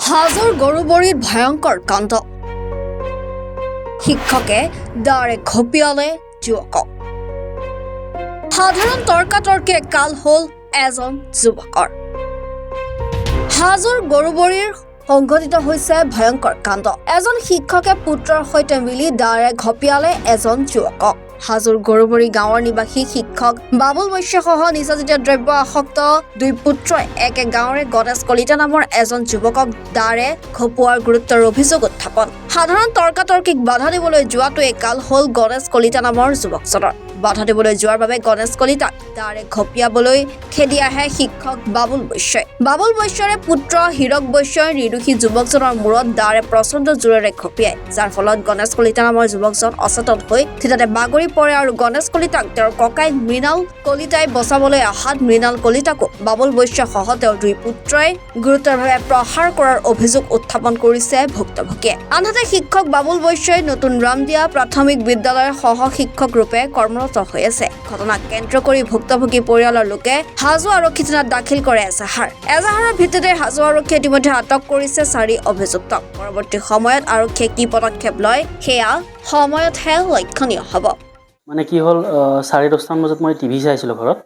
হাজোৰ গৰুবৰীত ভয়ংকৰ কাণ্ড শিক্ষকে দাৰে ঘপিয়ালে যুৱকক সাধাৰণ তৰ্কাতৰ্কে কাল হল এজন যুৱকৰ হাজোৰ গৰুবৰীৰ সংঘটিত হৈছে ভয়ংকৰ কাণ্ড এজন শিক্ষকে পুত্ৰৰ সৈতে মিলি দাৰে ঘপিয়ালে এজন যুৱকক হাজোৰ গৰুবৰী গাঁৱৰ নিবাসী শিক্ষক বাবুল বৈশ্যসহ নিচাজাতীয় দ্ৰব্য আসক্ত দুই পুত্ৰই একে গাঁৱৰে গণেশ কলিতা নামৰ এজন যুৱকক দাৰে ঘপোৱাৰ গুৰুত্বৰ অভিযোগ উত্থাপন সাধাৰণ তৰ্কাতৰ্কিক বাধা দিবলৈ যোৱাটোৱে কাল হল গণেশ কলিতা নামৰ যুৱকজনৰ বাধা দিবলৈ যোৱাৰ বাবে গণেশ কলিতাক দাৰে ঘপিয়াবলৈ খেদি আহে শিক্ষক বাবুল বৈশ্যৰে পুত্ৰ হীৰক বৈশ্যই নিৰ্দোষী যুৱকজনৰ মূৰত দাৰে প্ৰচণ্ড জোৰেৰে ঘপিয়ায় যাৰ ফলত গণেশ কলিতা নামৰ যুৱকজন অচেতন হৈ থিতাতে বাগৰি পৰে আৰু গণেশ কলিতাক তেওঁৰ ককাইক মৃণাল কলিতাই বচাবলৈ অহাত মৃণাল কলিতাকো বাবুল বৈশ্যসহ তেওঁৰ দুই পুত্ৰই গুৰুতৰভাৱে প্ৰহাৰ কৰাৰ অভিযোগ উত্থাপন কৰিছে ভুক্তভোগীয়ে আনহাতে শিক্ষক বাবুল বৈশ্যই নতুন ৰামদিয়া প্ৰাথমিক বিদ্যালয়ৰ সহ শিক্ষক ৰূপে কৰ্মৰত হৈ আছে ঘটনাক কেন্দ্ৰ কৰি ভুক্তভোগী পৰিয়ালৰ লোকে হাজো আৰক্ষী থানাত দাখিল কৰে এজাহাৰৰ ভিত্তিতে হাজো আৰক্ষীয়ে ইতিমধ্যে আটক কৰিছে 4 অভিযুক্তক পৰৱৰ্তী সময়ত আৰক্ষীয়ে কি পদক্ষেপ লয় সেয়া সময়তহে লক্ষণীয় হ'ব মানে কি হ'ল 10:30 বজাত মই টিভি চাইছিলোঁ ঘৰত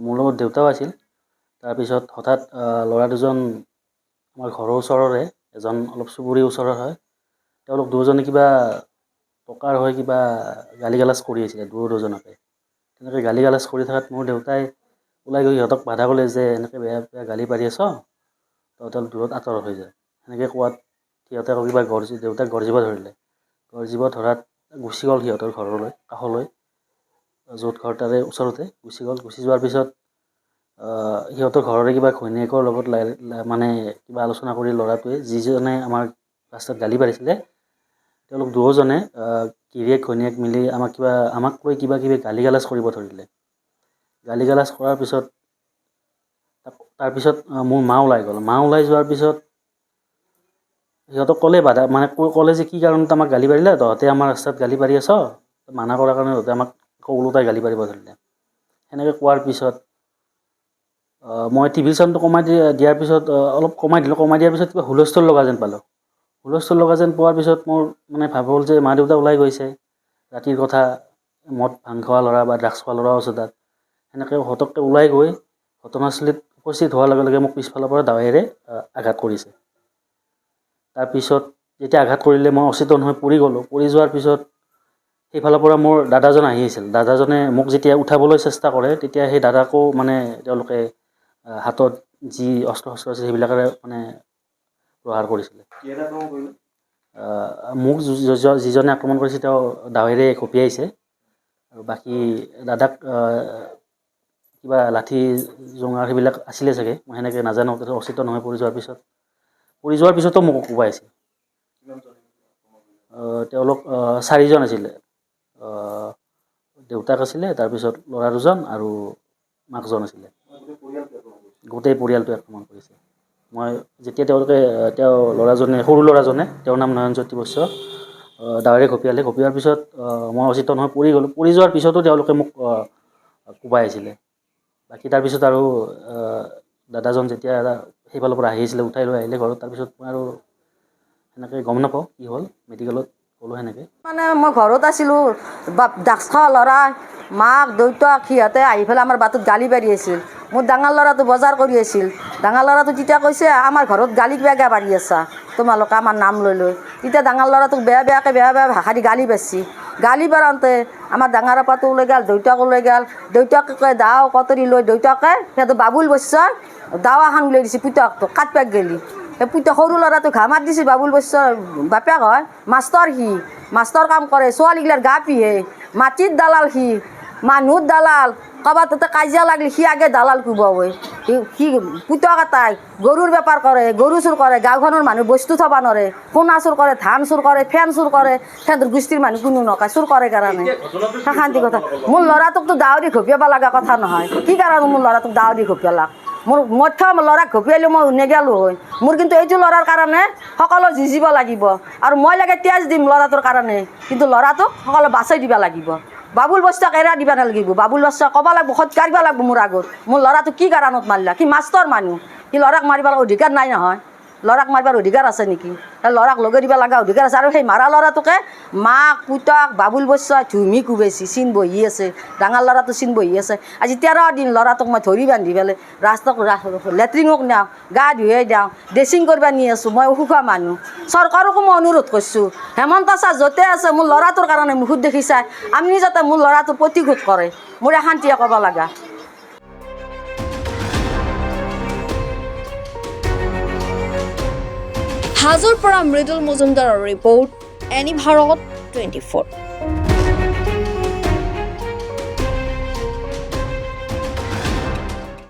মোৰ লগত দেউতাও আছিল তাৰপিছত হঠাৎ ল'ৰা দুজন আমাৰ ঘৰৰ ওচৰৰে এজন অলপ চুবুৰীৰ ওচৰৰ হয় তেওঁলোক দুজনে কিবা টকাৰ হৈ কিবা গালিগালাজ কৰি আছিলে দুজনকে তেনেকৈ গালিগালাজ কৰি থকাত মোৰ দেউতাই ওলাই গৈ সিহঁতক বাধা ক'লে যে এনেকৈ বেয়া বেয়া গালি পাৰি আছ তহঁতে দূৰত আঁতৰ হৈ যায় সেনেকৈ কোৱাত সিহঁতে কিবা দেউতাক গৰ্জিব ধৰিলে গৰ্জিব ধৰাত গুচি গ'ল সিহঁতৰ ঘৰলৈ কাষলৈ য'ত ঘৰ তাৰে ওচৰতে গুচি যোৱাৰ পিছত সিহঁতৰ ঘৰৰে কিবা ঘৈণীয়েকৰ লগত মানে কিবা আলোচনা কৰি ল'ৰাটোৱে যিজনে আমাৰ ৰাস্তাত গালি পাৰিছিলে তেওঁলোক দুয়োজনে গিৰিয়েক ঘৈণীয়েক মিলি আমাক কৈ কিবা কিবি গালিগালাজ কৰিব ধৰিলে গালিগালাজ কৰাৰ পিছত তাৰপিছত মোৰ মা ওলাই যোৱাৰ পিছত সিহঁতক ক'লে বাধা মানে ক'লে যে কি কাৰণত আমাক গালি পাৰিলে তহঁতে আমাৰ ৰাস্তাত গালি পাৰি আছ মানা কৰাৰ কাৰণে তহঁতে আমাক ওলোটাই গালি পাৰিব ধৰিলে সেনেকৈ কোৱাৰ পিছত মই টিভি চাউণ্ডটো কমাই দিয়াৰ পিছত অলপ কমাই দিয়াৰ পিছত কিবা হুলস্থুল লগা যেন পালোঁ হুলস্থুল লগা যেন পোৱাৰ পিছত মোৰ মানে ভাব হ'ল যে মা দেউতা ওলাই গৈছে ৰাতিৰ কথা মদ ভাং খোৱা ল'ৰা বা ড্ৰাগছ খোৱা ল'ৰাও আছে তাত সেনেকৈ হতককৈ ওলাই গৈ ঘটনাস্থলীত উপস্থিত হোৱাৰ লগে লগে মোক পিছফালৰ পৰা দাৱাইৰে আঘাত কৰিছে তাৰপিছত যেতিয়া আঘাত কৰিলে মই অচেতন হৈ পৰি গ'লোঁ পৰি যোৱাৰ পিছত সেইফালৰ পৰা মোৰ দাদাজন আহি আছিল দাদাজনে মোক যেতিয়া উঠাবলৈ চেষ্টা কৰে তেতিয়া সেই দাদাকো মানে তেওঁলোকে হাতত যি অস্ত্ৰ শস্ত্ৰ আছে সেইবিলাকেৰে মানে প্ৰহাৰ কৰিছিলে মোক যিজনে আক্ৰমণ কৰিছে তেওঁ দাৱেৰে ঘপিয়াইছে আৰু বাকী দাদাক কিবা লাঠি জোঙা সেইবিলাক আছিলে চাগে মই সেনেকৈ নাজানো অচেতন হৈ পৰি যোৱাৰ পিছতো মোক কোবাইছে তেওঁলোক 4জন আছিলে দেউতাক আছিলে তাৰপিছত ল'ৰা দুজন আৰু মাকজন আছিলে গোটেই পৰিয়ালটো আক্ৰমণ কৰিছে মই যেতিয়া সৰু ল'ৰাজনে তেওঁৰ নাম নয়নজ্যোতি বৈশ্য দাৱেৰে ঘপিওৱাৰ পিছত মই অচেতন হৈ পৰি গ'লোঁ পৰি যোৱাৰ পিছতো তেওঁলোকে মোক কোবাই আছিলে বাকী তাৰপিছত আৰু দাদাজন যেতিয়া সেইফালৰ পৰা আহিছিলে উঠাই লৈ আহিলে ঘৰত তাৰপিছত মই আৰু সেনেকৈ গম নাপাওঁ কি হ'ল মেডিকেলত গ'লোঁ সেনেকৈ মানে মই ঘৰত আছিলোঁ ড্ৰাগছ খোৱা ল'ৰা মাক দেউতাক সিহঁতে আহি পেলাই আমাৰ বাটত গালি পাৰি আছিল মোৰ ডাঙৰ ল'ৰাটো বজাৰ কৰি আছিল ডাঙৰ ল'ৰাটো তেতিয়া কৈছে আমাৰ ঘৰত গালি বেয়া পাৰি আছা তোমালোকে আমাৰ নাম লৈ তেতিয়া ডাঙৰ ল'ৰাটোক বেয়া ভাষা দি গালি পাৰছি গালি পাৰাওঁতে আমাৰ ডাঙৰ আপাটো ওলাই গ'ল দেউতাকো লৈ গ'ল দেউতাকে দাও কটৰি লৈ দেউতাকে সিহঁতে বাবুল বৈশ্যই দাও এখন উলিয়াই দিছে পুতেকটো কাটপাক গেলি সেই পুতেক সৰু ল'ৰাটো ঘামাত দিছে বাবুল বৈশ্যৰ বাপেক হয় মাষ্টৰ কাম কৰে ছোৱালীগিলাৰ গা পিহে মাটিত দালাল সি মানুহত দালাল কাৰোবাৰ তাতে কাজিয়া লাগিলে সি আগে দালাল কোবাবই সি পুতেক এটাই গৰুৰ বেপাৰ কৰে গৰু চুৰ কৰে গাঁওখনৰ মানুহ বস্তু থ'ব নোৱাৰে সোণা চুৰ কৰে ধান চুৰ কৰে ফেন চুৰ কৰে সিহঁতৰ গোষ্ঠীৰ মানুহ কোনো নকয় চুৰ কৰে কাৰণে শান্তি কথা মোৰ ল'ৰাটোকতো দাৱৰি ঘপিয়াব লগা কথা নহয় কি কাৰণে মোৰ ল'ৰাটোক দাৱৰি ঘপিয়ালাক মোৰ মধ্য ল'ৰাক ঘপিয়ালে মই নেগেলোঁ হয় মোৰ কিন্তু এইটো ল'ৰাৰ কাৰণে সকলো যুঁজিব লাগিব আৰু মই লাগে তেজ দিম ল'ৰাটোৰ কাৰণে কিন্তু ল'ৰাটোক সকলো বাচাই দিব লাগিব বাবুল বৈশ্যক এৰা দিব নালাগিব বাবুল বৈশ্যক ক'ব লাগিব সৎকাৰিব লাগিব মোৰ আগত মোৰ ল'ৰাটো কি কাৰণত মাৰিলা কি মাষ্টৰ মানুহ সি ল'ৰাক মাৰিব অধিকাৰ নাই নহয় ল'ৰাক মাৰিবৰ অধিকাৰ আছে নেকি? ল'ৰাক লগে দিব লগা অধিকাৰ আছে। আৰু সেই মাৰা ল'ৰাটোকে মাক পুতাক বাবুল বচ্চা ধুমি কোবাইছে, চিন বহি আছে, ডাঙৰ ল'ৰাটো চিন বহি আছে। আজি 13 দিন ল'ৰাটোক মই ধৰি বান্ধি পেলাই ৰাস্তাক লেট্ৰিঙক নিওঁ, গা ধুৱাই দিওঁ, ড্ৰেছিং কৰিব নি আছোঁ। মই অসুখা মানুহ, চৰকাৰকো মই অনুৰোধ কৰিছোঁ, হেমন্ত ছাৰ য'তে আছে মোৰ ল'ৰাটোৰ কাৰণে মুখত দেখি চাই আপুনি যাতে মোৰ ল'ৰাটোৰ প্ৰতিশোধ কৰে, মোৰ শান্তিয়ে ক'ব লগা। হাজোৰ পৰা মৃদুল মজুমদাৰৰ ৰিপৰ্ট, এনি ভাৰত 24।